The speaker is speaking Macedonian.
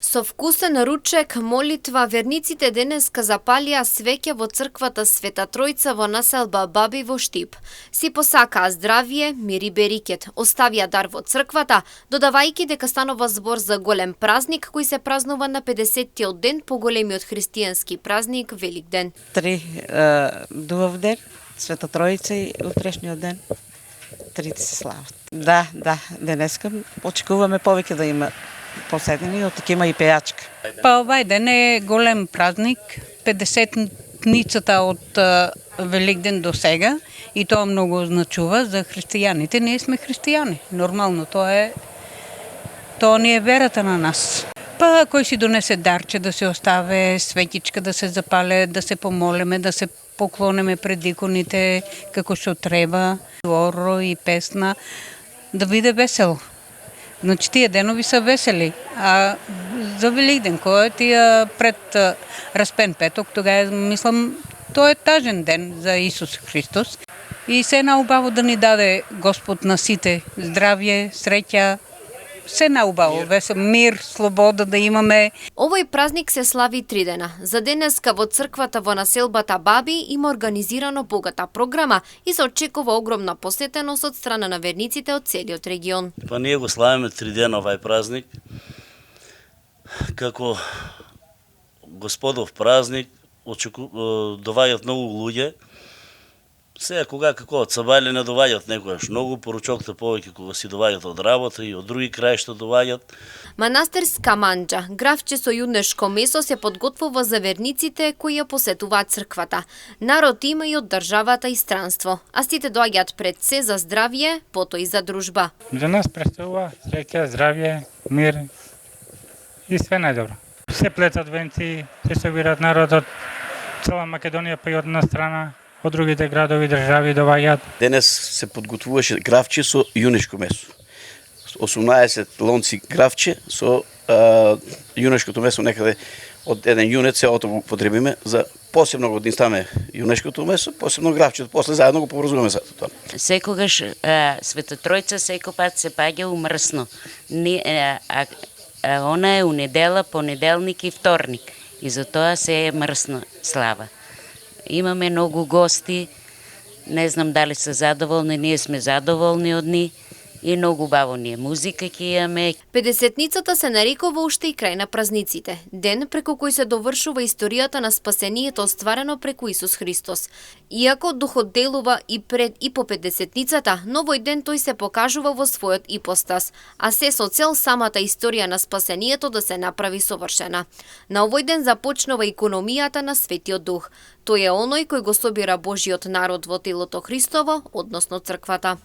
Со вкусен ручек, молитва, верниците денеска запалија свеќе во црквата Света Тројца во населба Баби во Штип. Си посакаа здравје, мир и берикет, оставија дар во црквата, додавајќи дека станува збор за голем празник кој се празнува на 50-тиот ден по големиот христијански празник Великден. Дував ден, Света Тројца и утрешниот ден. Трите се слават. Да, денеска очекуваме повеќе да има поседени, но така има и пејачка. Па овај ден е голем празник, 50-ницата од Великден до сега и тоа многу означува за христијаните. Ние сме христијани. Нормално, тоа ни е верата на нас. Па кој си донесе дарче да се оставе, светичка да се запале, да се помолеме, да се поклонеме пред иконите како што треба, оро и песна, да биде весело. Значи тие денови се весели, а за Великден, кој е тие пред Распен петок, тога мислам, тоа е тажен ден за Исус Христос. И се наубаво да ни даде Господ на сите здравје, среќа, се наубаво, мир, слобода да имаме. Овој празник се слави 3 дена. За денеска во црквата во населбата Баби има организирано богата програма и се очекува огромна посетеност од страна на верниците од целиот регион. Па ние го славиме 3 дена овај празник како Господов празник, доваѓаат многу луѓе. Сега кога како од Сабајле не доваѓаат некојаш многу, поручоките повеќе кога си доваѓаат од работа и од други краишта доваѓаат. Манастирска манџа, гравче со јунешко месо, се подготвува за верниците кои ја посетуваат црквата. Народ има и од државата и странство, а сите доаѓаат пред се за здравје, потоа и за дружба. За нас представува среќа, здравје, мир и све најдобро. Се плетат венци, се собираат народот, цела Македонија па и од една страна. Од другите градови држави доваѓаат. Денес се подготвуваше гравче со јунешко месо. 18 лонци гравче со јунешкото месо, некаде од еден јунец се го потребиме за посебно го динстаме јунешкото месо, посебно гравчето, после заедно го поврзуваме за тоа. Секогаш Света Тројца секој пат се паѓа умрсно. Она е у недела, понеделник и вторник и затоа се е мрсна слава. Имаме многу гости, не знам дали се задоволни, ние сме задоволни од нив и многу баво ни е музика ќе имаме. 50-ницата се нарекува уште и крај на празниците, ден преку кој се довршува историјата на спасението остварено преку Исус Христос. Иако духот делува и пред и по 50-ницата, но овој ден тој се покажува во својот ипостас, а се со цел самата историја на спасението да се направи совршена. На овој ден започнува икономијата на Светиот Дух. Тој е оној кој го собира Божиот народ во телото Христово, односно црквата.